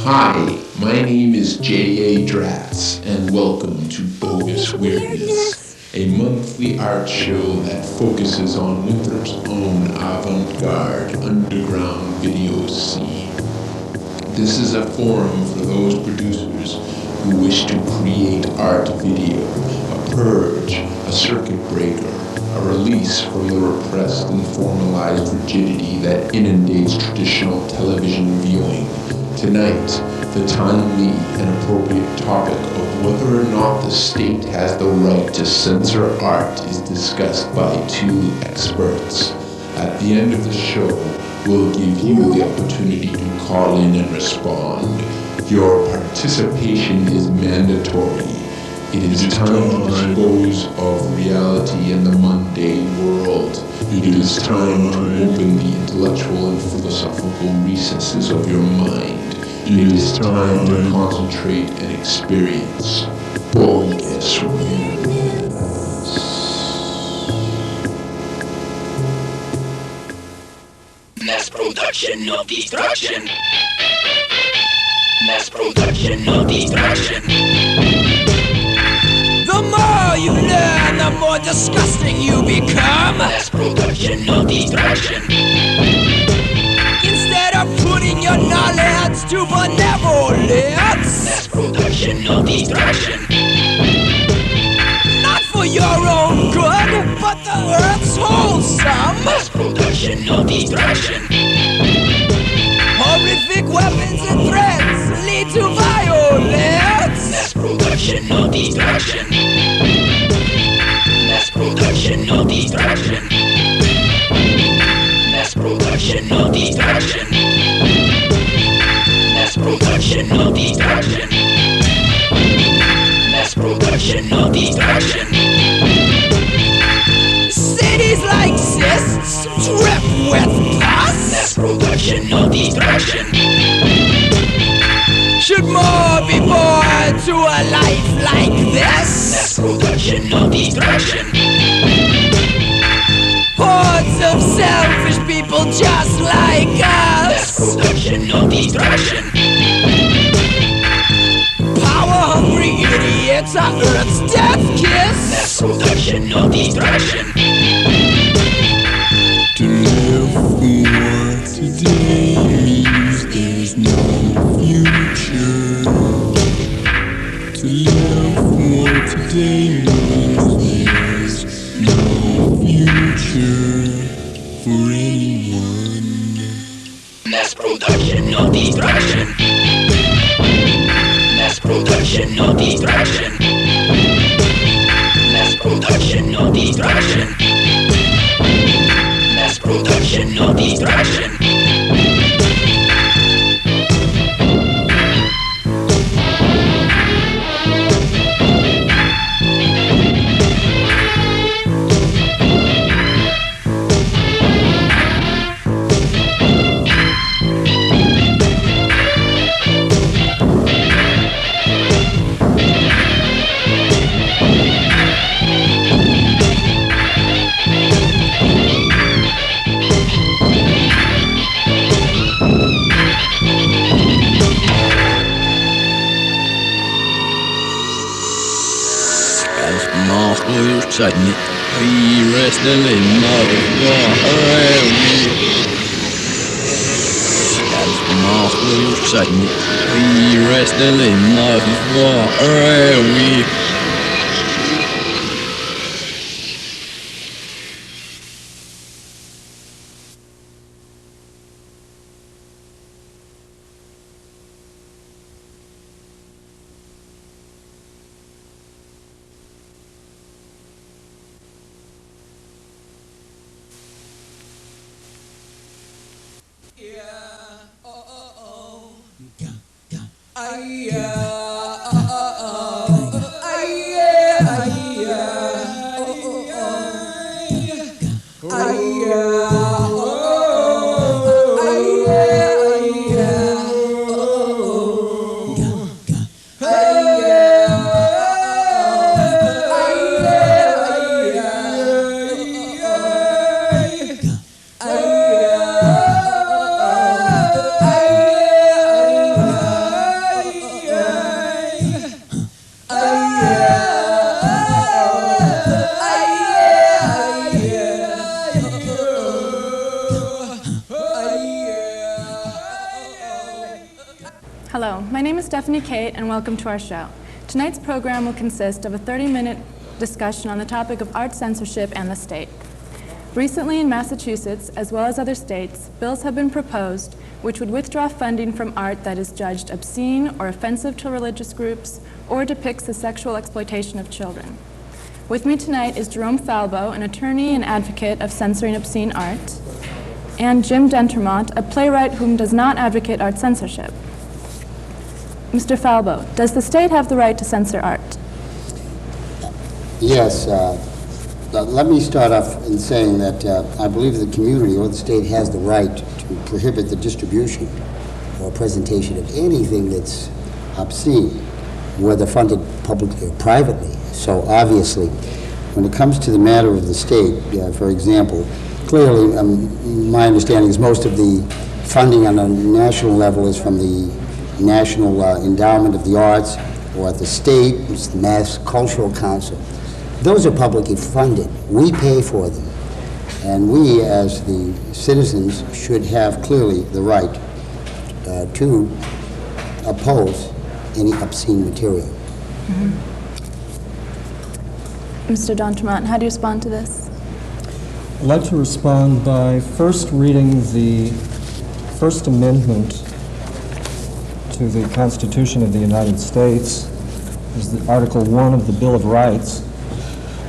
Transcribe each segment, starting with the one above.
Hi, my name is Jaya Drats, and welcome to Bogus Weirdness, a monthly art show that focuses on Winthrop's own avant-garde underground video scene. This is a forum for those producers who wish to create art video, a purge, a circuit breaker, a release from the repressed and formalized rigidity that inundates traditional television viewing. Tonight, the timely and appropriate topic of whether or not the state has the right to censor art is discussed by two experts. At the end of the show, we'll give you the opportunity to call in and respond. Your participation is mandatory. It is time to dispose of reality in the mundane world. It is time to open the intellectual and philosophical recesses of your mind. It is time to concentrate and experience bogus weirdness. Mass production of destruction. Mass production of destruction. The more you learn, the more disgusting you become. Mass production of destruction. Instead of putting your knowledge to benevolence. Mass production of destruction. Not for your own good, but the earth's wholesome. Mass production of destruction. Horrific weapons and threats lead to violence. Mass production of destruction. Mass production of destruction. Mass production of destruction. Mass production of destruction. Mass production of destruction. Cities like cysts drip with pus. Mass production of destruction. Should more be born to a life like this? Mass production of destruction. Hordes of selfish people just like us. Mass production of destruction. Power-hungry idiots are Earth's death kiss. Mass production of destruction. To live for today means there's no future. To live for today means there's no future for anyone. Mass production of destruction. Mass production of destruction. Mass production of destruction. Mass production of destruction. Suddenly, we wrestle in motherfucker. Suddenly, we wrestle in motherfucker. Hello, my name is Stephanie Kate, and welcome to our show. Tonight's program will consist of a 30-minute discussion on the topic of art censorship and the state. Recently in Massachusetts, as well as other states, bills have been proposed which would withdraw funding from art that is judged obscene or offensive to religious groups or depicts the sexual exploitation of children. With me tonight is Jerome Falbo, an attorney and advocate of censoring obscene art, and Jim Dentermont, a playwright whom does not advocate art censorship. Mr. Falbo, does the state have the right to censor art? Yes. Let me start off in saying that I believe the community or the state has the right to prohibit the distribution or presentation of anything that's obscene, whether funded publicly or privately. So obviously, when it comes to the matter of the state, for example, clearly my understanding is most of the funding on a national level is from the National Endowment of the Arts, or at the state, it's the Mass Cultural Council. Those are publicly funded. We pay for them. And we, as the citizens, should have clearly the right to oppose any obscene material. Mr. Dentermont, how do you respond to this? I'd like to respond by first reading the First Amendment to the Constitution of the United States, is the Article 1 of the Bill of Rights,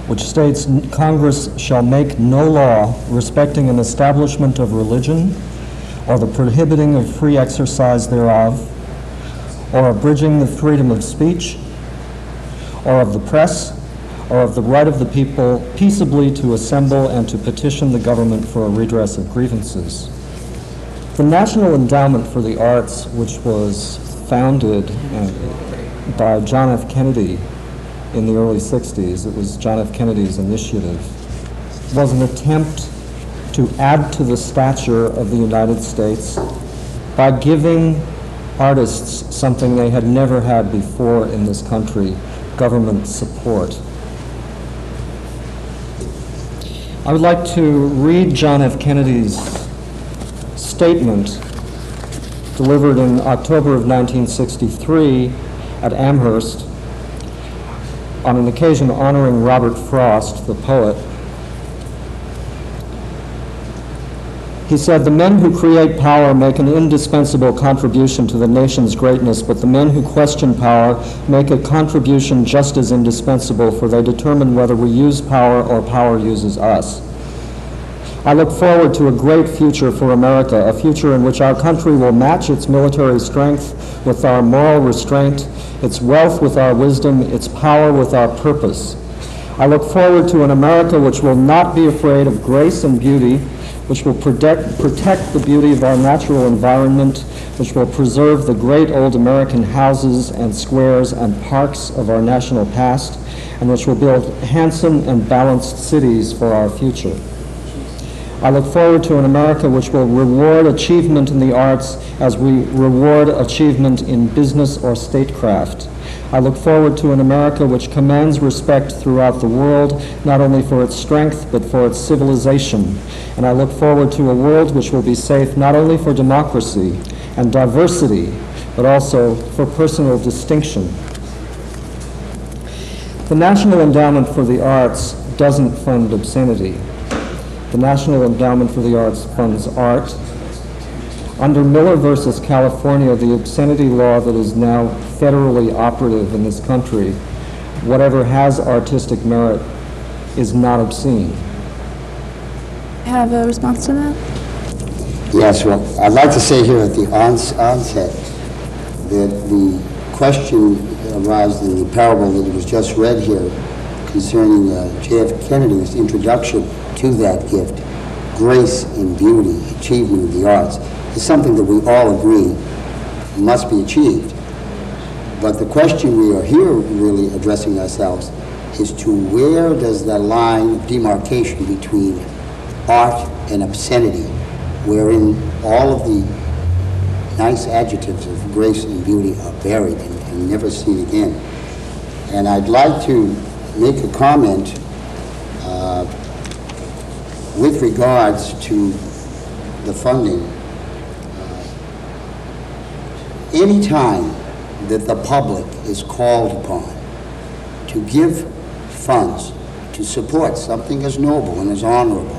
which states, Congress shall make no law respecting an establishment of religion, or the prohibiting of free exercise thereof, or abridging the freedom of speech, or of the press, or of the right of the people peaceably to assemble and to petition the government for a redress of grievances. The National Endowment for the Arts, which was founded by John F. Kennedy in the early 60s, it was John F. Kennedy's initiative, was an attempt to add to the stature of the United States by giving artists something they had never had before in this country, government support. I would like to read John F. Kennedy's statement delivered in October of 1963 at Amherst on an occasion honoring Robert Frost, the poet. He said, "The men who create power make an indispensable contribution to the nation's greatness, but the men who question power make a contribution just as indispensable, for they determine whether we use power or power uses us. I look forward to a great future for America, a future in which our country will match its military strength with our moral restraint, its wealth with our wisdom, its power with our purpose. I look forward to an America which will not be afraid of grace and beauty, which will protect the beauty of our natural environment, which will preserve the great old American houses and squares and parks of our national past, and which will build handsome and balanced cities for our future. I look forward to an America which will reward achievement in the arts as we reward achievement in business or statecraft. I look forward to an America which commands respect throughout the world, not only for its strength, but for its civilization. And I look forward to a world which will be safe not only for democracy and diversity, but also for personal distinction." The National Endowment for the Arts doesn't fund obscenity. The National Endowment for the Arts funds art. Under Miller versus California, the obscenity law that is now federally operative in this country, whatever has artistic merit is not obscene. Have a response to that? Yes, well, I'd like to say here at the onset that the question arises in the parable that was just read here concerning J.F. Kennedy's introduction to that gift, grace and beauty, achievement of the arts, is something that we all agree must be achieved. But the question we are here really addressing ourselves is to where does the line of demarcation between art and obscenity, wherein all of the nice adjectives of grace and beauty are buried and never seen again. And I'd like to make a comment with regards to the funding. Any time that the public is called upon to give funds to support something as noble and as honorable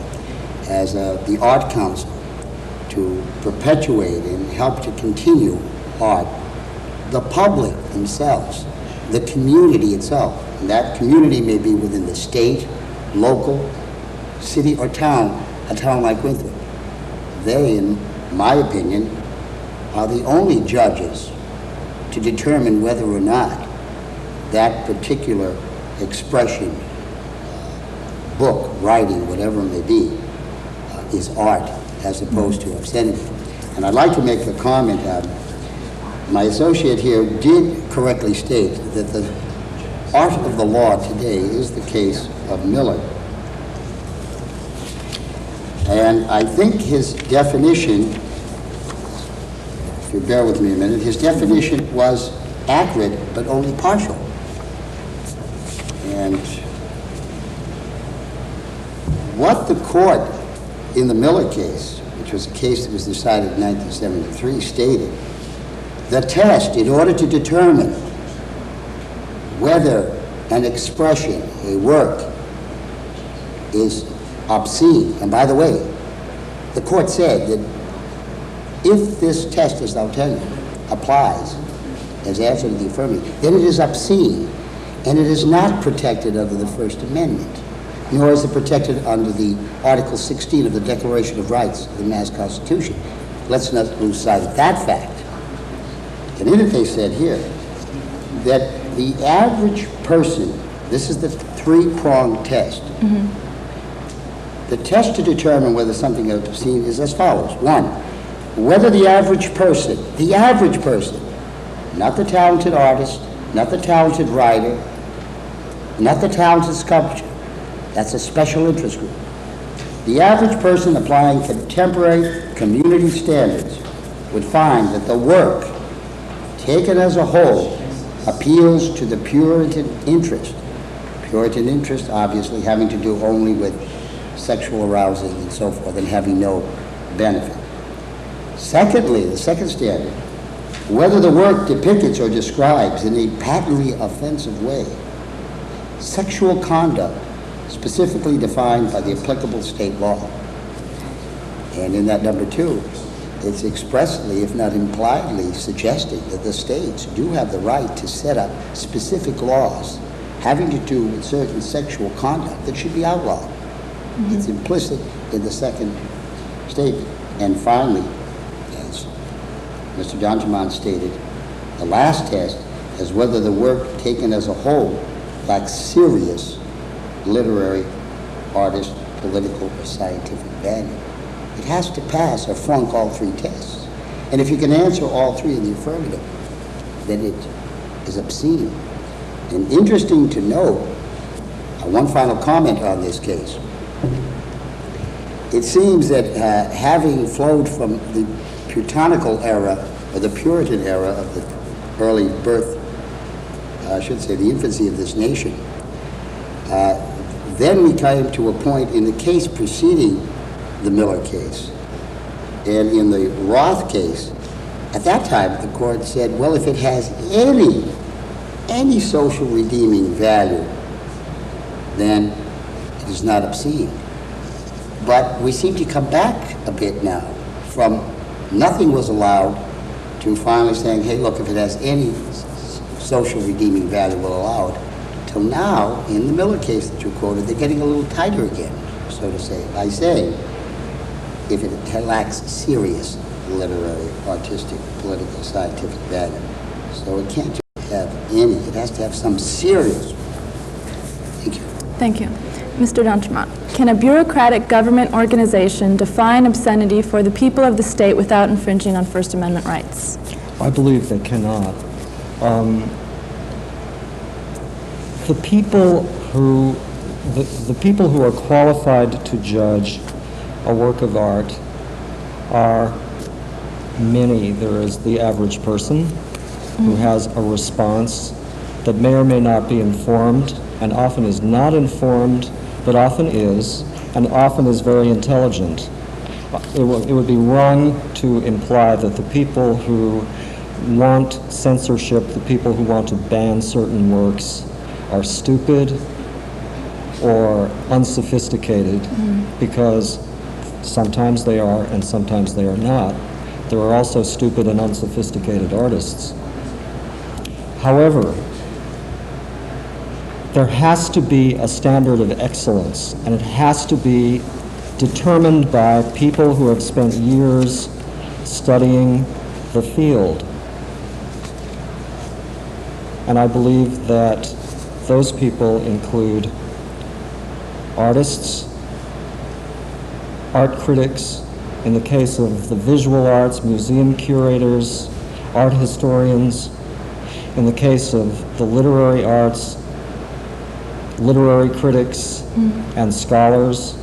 as the Art Council, to perpetuate and help to continue art, the public themselves, the community itself, and that community may be within the state, local, city, or town, a town like Winthrop. They, in my opinion, are the only judges to determine whether or not that particular expression, book, writing, whatever it may be, is art as opposed to obscenity. And I'd like to make a comment. My associate here did correctly state that the art of the law today is the case of Miller. And I think his definition, if you bear with me a minute, his definition was accurate but only partial. And what the court in the Miller case, which was a case that was decided in 1973, stated, the test in order to determine whether an expression, a work, is obscene. And by the way, the court said that if this test, as thou tell you, applies as answer to the affirmative, then it is obscene, and it is not protected under the First Amendment, nor is it protected under the Article 16 of the Declaration of Rights of the Mass Constitution. Let's not lose sight of that fact. And in it they said here that the average person, this is the three-pronged test. The test to determine whether something is obscene is as follows. One, whether the average person, not the talented artist, not the talented writer, not the talented sculptor, that's a special interest group. The average person applying contemporary community standards would find that the work, taken as a whole, appeals to the Puritan interest. Puritan interest, obviously, having to do only with sexual arousal and so forth, and having no benefit. Secondly, the second standard, whether the work depicts or describes in a patently offensive way sexual conduct specifically defined by the applicable state law. And in that number two, it's expressly, if not impliedly, suggesting that the states do have the right to set up specific laws having to do with certain sexual conduct that should be outlawed. It's implicit in the second statement. And finally, as Mr. Dontamon stated, the last test is whether the work taken as a whole lacks serious literary, artist, political, or scientific value. It has to pass or flunk all three tests. And if you can answer all three in the affirmative, then it is obscene. And interesting to note, one final comment on this case. It seems that having flowed from the puritanical era, or the Puritan era of the early birth, I should say the infancy of this nation, then we came to a point in the case preceding the Miller case, and in the Roth case, at that time the court said, well, if it has any social redeeming value, then it is not obscene. But we seem to come back a bit now from nothing was allowed to finally saying, hey, look, if it has any social redeeming value, we'll allow it. Till now, in the Miller case that you quoted, they're getting a little tighter again, so to say, by saying if it lacks serious literary, artistic, political, scientific value. So it can't just have any, it has to have some serious. Thank you. Thank you. Mr. D'Entremont, can a bureaucratic government organization define obscenity for the people of the state without infringing on First Amendment rights? I believe they cannot. The people who are qualified to judge a work of art are many. There is the average person who has a response that may or may not be informed, and often is not informed, but often is, and often is very intelligent. It would be wrong to imply that the people who want censorship, the people who want to ban certain works, are stupid or unsophisticated, because sometimes they are and sometimes they are not. There are also stupid and unsophisticated artists. However, there has to be a standard of excellence, and it has to be determined by people who have spent years studying the field. And I believe that those people include artists, art critics, in the case of the visual arts, museum curators, art historians, in the case of the literary arts, literary critics and scholars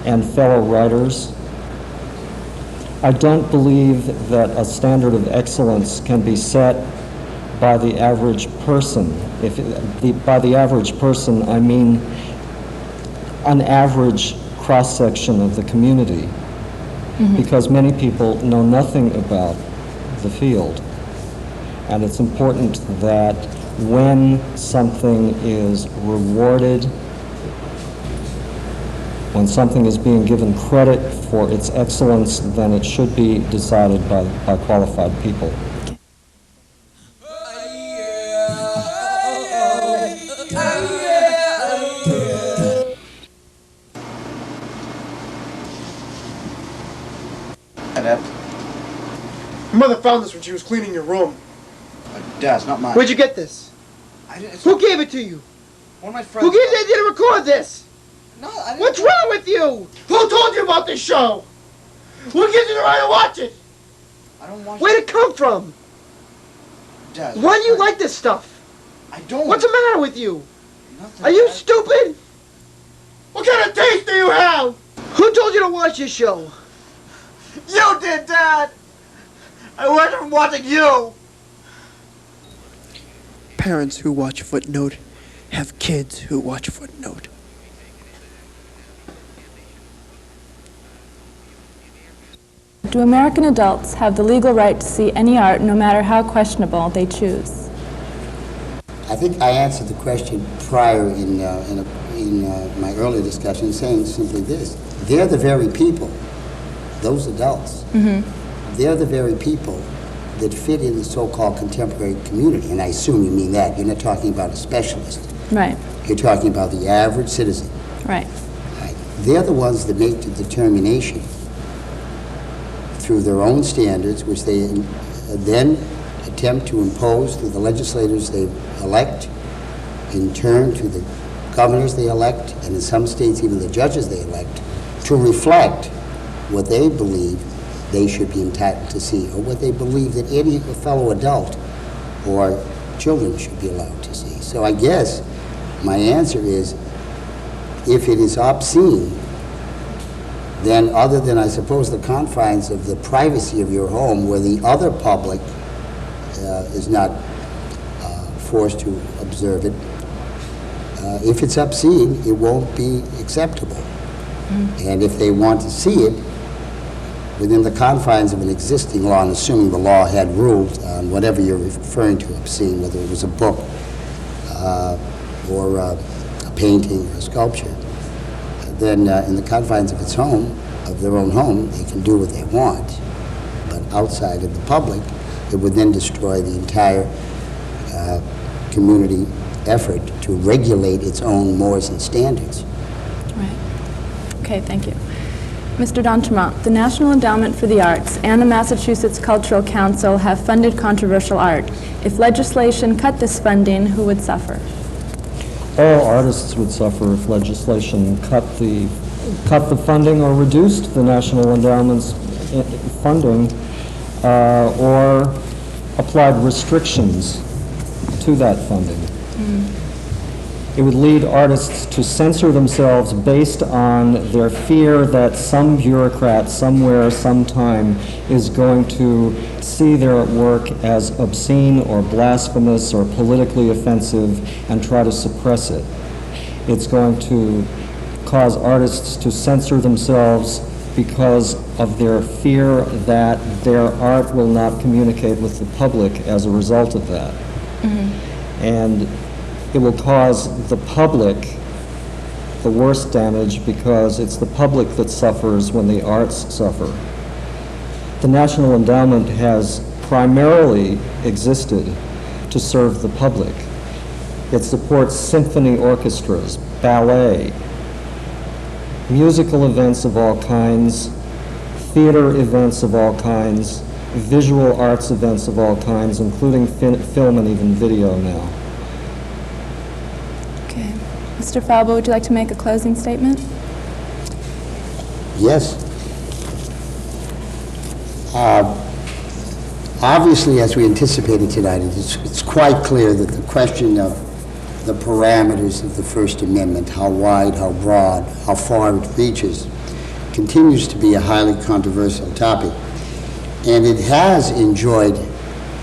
and fellow writers. I don't believe that a standard of excellence can be set by the average person. By the average person, I mean an average cross-section of the community, because many people know nothing about the field. And it's important that when something is rewarded, when something is being given credit for its excellence, then it should be decided by qualified people. Your mother found this when she was cleaning your room. Dad, it's not mine. Where'd you get this? Who gave it to you? One of my friends. Who gave you the idea to record this? No, I didn't. What's wrong with you? Who told you about this show? Who gives you the right to watch it? I don't want. Where'd it come from? Dad. Why do you like this stuff? I don't. What's the matter with you? Nothing, Are you Dad. stupid? What kind of taste do you have? Who told you to watch this show? You did, Dad! I wasn't watching you! Parents who watch Footnote have kids who watch Footnote. Do American adults have the legal right to see any art, no matter how questionable, they choose? I think I answered the question prior in my earlier discussion, saying simply this. They're the very people, those adults, they're the very people that fit in the so-called contemporary community. And I assume you mean that. You're not talking about a specialist. Right. You're talking about the average citizen. Right. Right. They're the ones that make the determination through their own standards, which they then attempt to impose to the legislators they elect, in turn to the governors they elect, and in some states even the judges they elect, to reflect what they believe they should be entitled to see, or what they believe that any fellow adult or children should be allowed to see. So I guess my answer is, if it is obscene, then other than, I suppose, the confines of the privacy of your home, where the other public is not forced to observe it, if it's obscene, it won't be acceptable. And if they want to see it within the confines of an existing law, and assuming the law had ruled on whatever you're referring to obscene, whether it was a book or a painting or a sculpture, then in the confines of its home, of their own home, they can do what they want. But outside of the public, it would then destroy the entire community effort to regulate its own mores and standards. Right. Okay, thank you. Mr. D'Entremont, the National Endowment for the Arts and the Massachusetts Cultural Council have funded controversial art. If legislation cut this funding, who would suffer? All artists would suffer if legislation cut the funding or reduced the National Endowment's funding or applied restrictions to that funding. It would lead artists to censor themselves based on their fear that some bureaucrat somewhere, sometime, is going to see their work as obscene or blasphemous or politically offensive and try to suppress it. It's going to cause artists to censor themselves because of their fear that their art will not communicate with the public as a result of that. And it will cause the public the worst damage because it's the public that suffers when the arts suffer. The National Endowment has primarily existed to serve the public. It supports symphony orchestras, ballet, musical events of all kinds, theater events of all kinds, visual arts events of all kinds, including film and even video now. Okay. Mr. Falbo, would you like to make a closing statement? Yes. Obviously, as we anticipated tonight, it's quite clear that the question of the parameters of the First Amendment, how wide, how broad, how far it reaches, continues to be a highly controversial topic. And it has enjoyed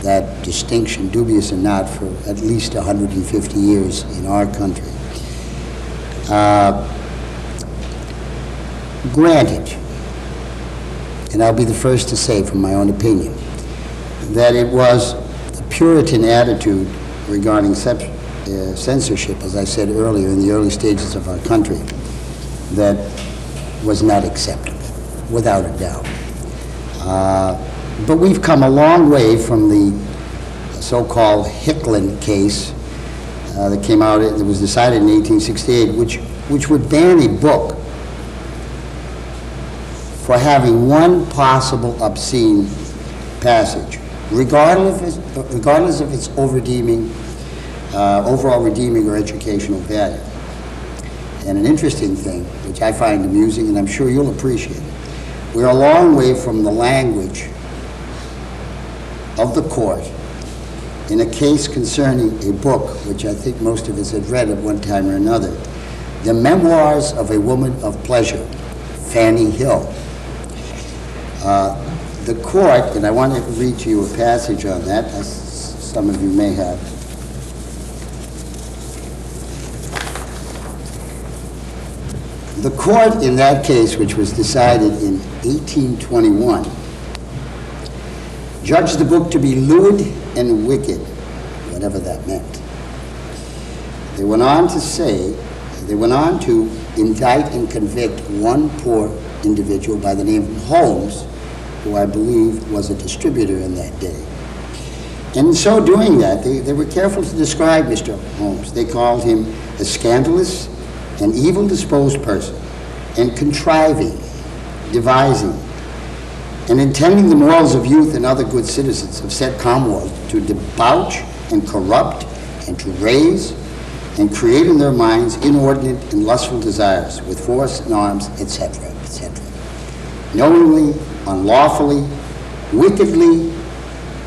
that distinction, dubious or not, for at least 150 years in our country. Granted, and I'll be the first to say from my own opinion, that it was the Puritan attitude regarding censorship, as I said earlier, in the early stages of our country, that was not acceptable, without a doubt. But we've come a long way from the so-called Hicklin case that came out, it was decided in 1868, which would ban a book for having one possible obscene passage, regardless of its overall redeeming or educational value. And an interesting thing, which I find amusing, and I'm sure you'll appreciate it, we're a long way from the language of the court in a case concerning a book, which I think most of us had read at one time or another, The Memoirs of a Woman of Pleasure, Fanny Hill. The court, and I want to read to you a passage on that, as some of you may have. The court in that case, which was decided in 1821, judged the book to be lewd and wicked, whatever that meant. They went on to indict and convict one poor individual by the name of Holmes, who I believe was a distributor in that day. And in so doing that, they were careful to describe Mr. Holmes. They called him a scandalous and evil-disposed person, and contriving, devising, and intending the morals of youth and other good citizens of said Commonwealth to debauch and corrupt and to raise and create in their minds inordinate and lustful desires with force and arms, etc., etc. Knowingly, unlawfully, wickedly,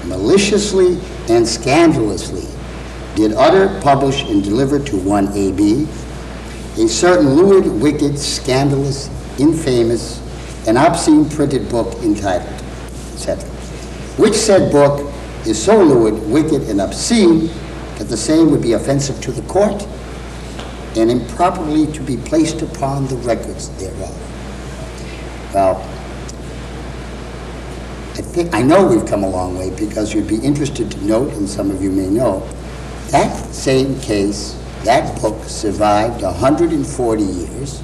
maliciously, and scandalously did utter, publish, and deliver to one A.B. a certain lewd, wicked, scandalous, infamous, and obscene printed book entitled, etc., which said book is so lewd, wicked, and obscene that the same would be offensive to the court and improperly to be placed upon the records thereof. Well, I know we've come a long way, because you'd be interested to note, and some of you may know, that same case, that book survived 140 years,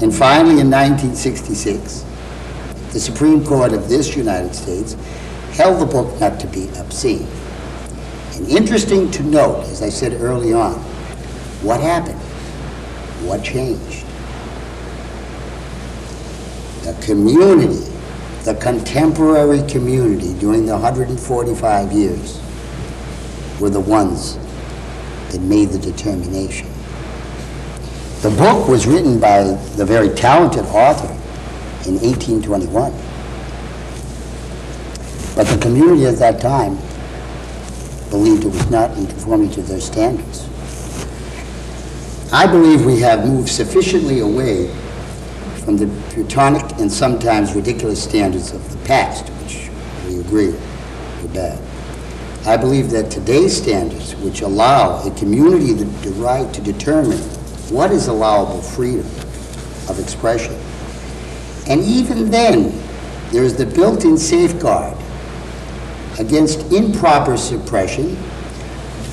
and finally in 1966, the Supreme Court of this United States held the book not to be obscene. And interesting to note, as I said early on, what happened? What changed? The community, the contemporary community during the 145 years were the ones that made the determination. The book was written by the very talented author in 1821. But the community at that time believed it was not in conformity to their standards. I believe we have moved sufficiently away from the Platonic and sometimes ridiculous standards of the past, which we agree were bad. I believe that today's standards, which allow a community the right to determine what is allowable freedom of expression, and even then, there is the built-in safeguard against improper suppression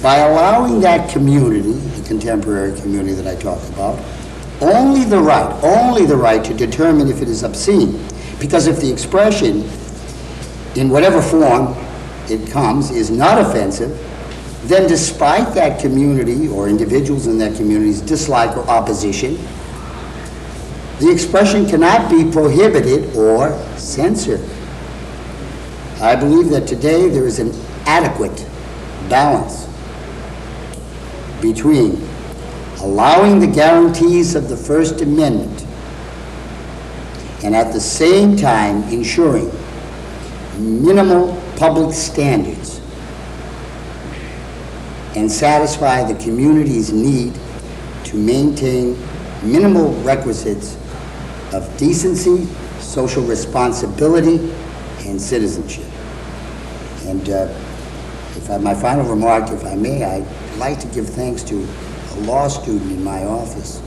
by allowing that community, the contemporary community that I talk about, only the right to determine if it is obscene. Because if the expression, in whatever form it comes, is not offensive, then despite that community or individuals in that community's dislike or opposition, the expression cannot be prohibited or censored. I believe that today there is an adequate balance between allowing the guarantees of the First Amendment and at the same time ensuring minimal public standards and satisfy the community's need to maintain minimal requisites of decency, social responsibility, and citizenship. And my final remark, if I may, I'd like to give thanks to a law student in my office,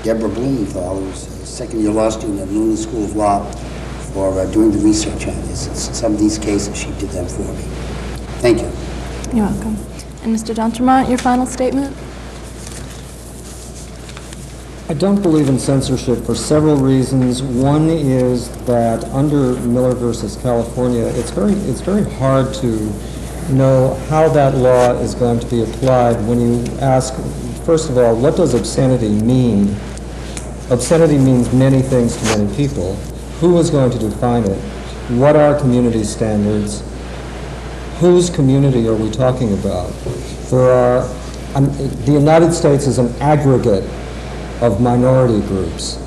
Deborah Blumenthal, who's a second-year law student at Luna School of Law, for doing the research on this. Some of these cases, she did them for me. Thank you. You're welcome. And Mr. D'Entremont, your final statement? I don't believe in censorship for several reasons. One is that under Miller versus California, it's very hard to know how that law is going to be applied when you ask, first of all, what does obscenity mean? Obscenity means many things to many people. Who is going to define it? What are community standards? Whose community are we talking about? The United States is an aggregate of minority groups.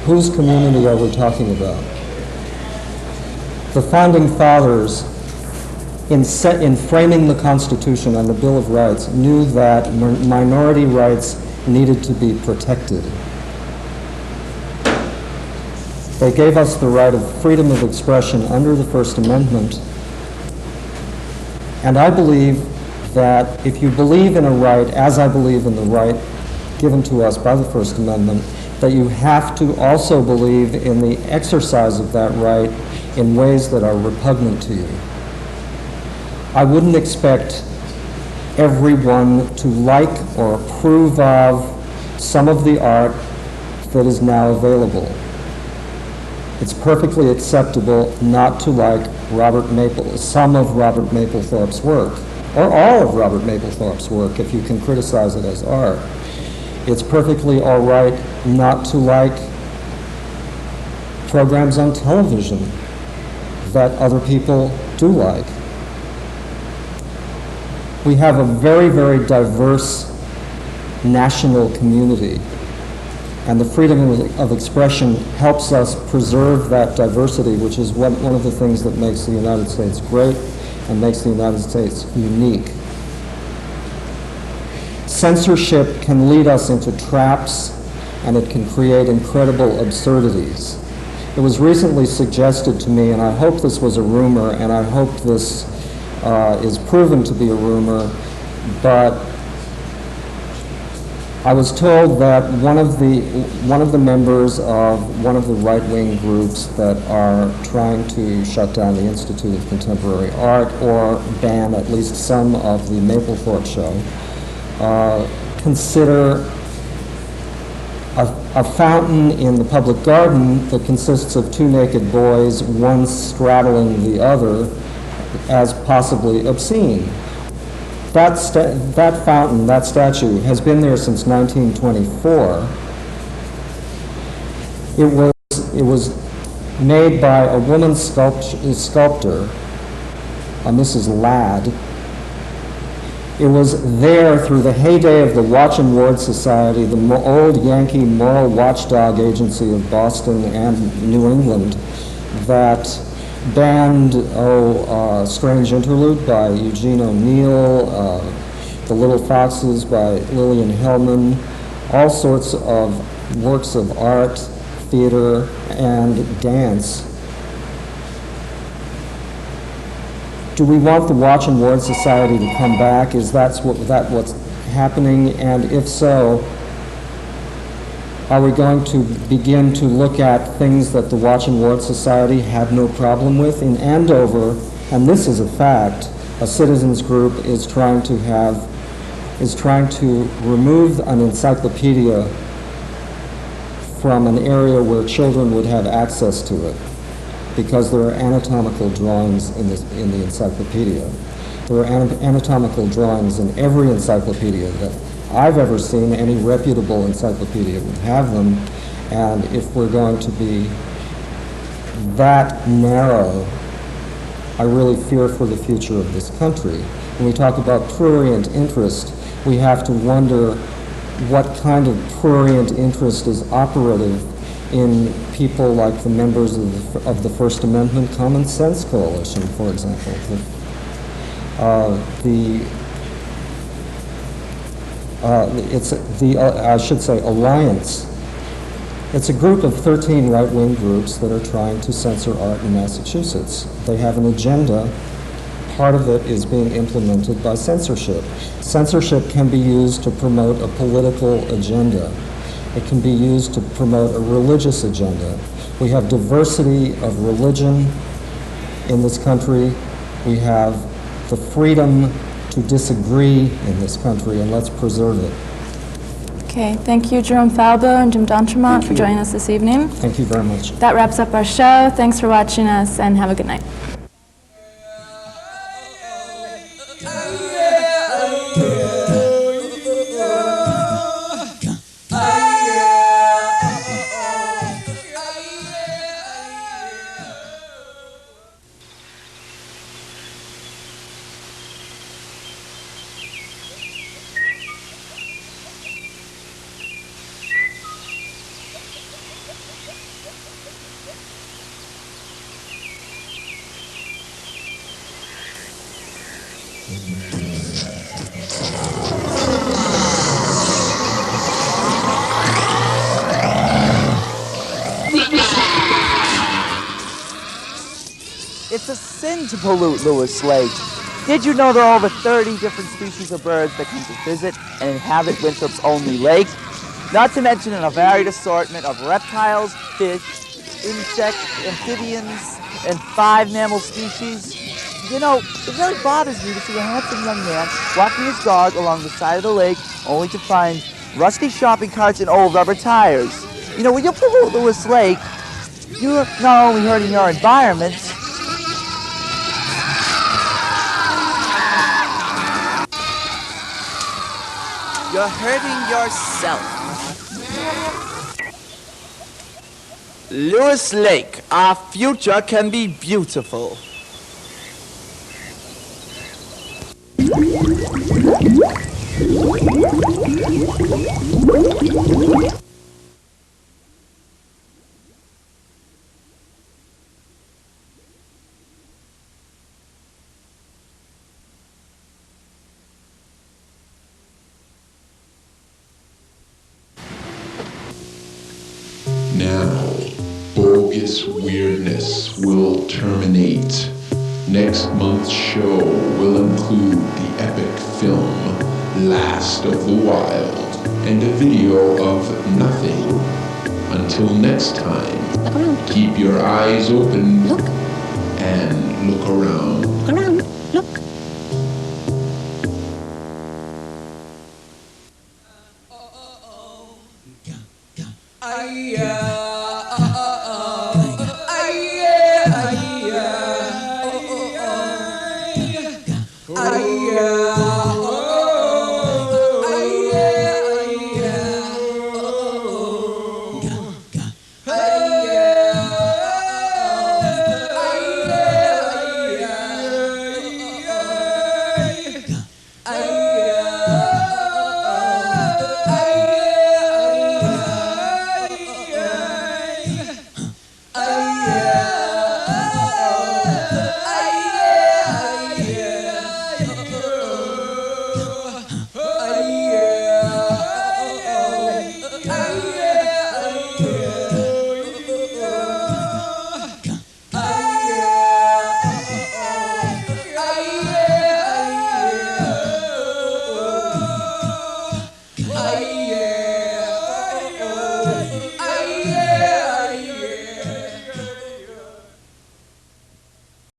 Whose community are we talking about? The Founding Fathers, in framing the Constitution and the Bill of Rights, knew that minority rights needed to be protected. They gave us the right of freedom of expression under the First Amendment. And I believe that if you believe in a right, as I believe in the right given to us by the First Amendment, that you have to also believe in the exercise of that right in ways that are repugnant to you. I wouldn't expect everyone to like or approve of some of the art that is now available. It's perfectly acceptable not to like some of Robert Mapplethorpe's work, or all of Robert Mapplethorpe's work, if you can criticize it as art. It's perfectly all right not to like programs on television that other people do like. We have a very, very diverse national community, and the freedom of expression helps us preserve that diversity, which is one of the things that makes the United States great and makes the United States unique. Censorship can lead us into traps, and it can create incredible absurdities. It was recently suggested to me, and I hope this was a rumor, and I hope this is proven to be a rumor, but I was told that one of the members of one of the right-wing groups that are trying to shut down the Institute of Contemporary Art or ban at least some of the Mapplethorpe show consider a fountain in the public garden that consists of two naked boys, one straddling the other, as possibly obscene. That fountain, that statue, has been there since 1924. It was made by a woman sculptor, Mrs. Ladd. It was there through the heyday of the Watch and Ward Society, the old Yankee moral watchdog agency of Boston and New England, that banned Strange Interlude by Eugene O'Neill, The Little Foxes by Lillian Hellman, all sorts of works of art, theater, and dance. Do we want the Watch and Ward Society to come back? Is what's happening? And if so, are we going to begin to look at things that the Watch and Ward Society had no problem with? In Andover, and this is a fact, a citizens group is trying to remove an encyclopedia from an area where children would have access to it, because there are anatomical drawings in the encyclopedia. There are anatomical drawings in every encyclopedia that I've ever seen. Any reputable encyclopedia would have them, and if we're going to be that narrow, I really fear for the future of this country. When we talk about prurient interest, we have to wonder what kind of prurient interest is operative in people like the members of the First Amendment Common Sense Coalition, for example. I should say, Alliance. It's a group of 13 right-wing groups that are trying to censor art in Massachusetts. They have an agenda. Part of it is being implemented by censorship. Censorship can be used to promote a political agenda. It can be used to promote a religious agenda. We have diversity of religion in this country. We have the freedom to disagree in this country, and let's preserve it. Okay, thank you, Jerome Falbo and Jim D'Entremont, for joining us this evening. Thank you very much. That wraps up our show. Thanks for watching us, and have a good night. It's a sin to pollute Lewis Lake. Did you know there are over 30 different species of birds that come to visit and inhabit Winthrop's only lake? Not to mention a varied assortment of reptiles, fish, insects, amphibians, and 5 mammal species. You know, it really bothers me to see a handsome young man walking his dog along the side of the lake only to find rusty shopping carts and old rubber tires. You know, when you pollute Lewis Lake, you're not only hurting your environment, you're hurting yourself. Lewis Lake, our future can be beautiful. Now, Bogus Weirdness will terminate. Next month's show will include the epic film Last of the Wild and a video of nothing. Until next time, keep your eyes open and look around.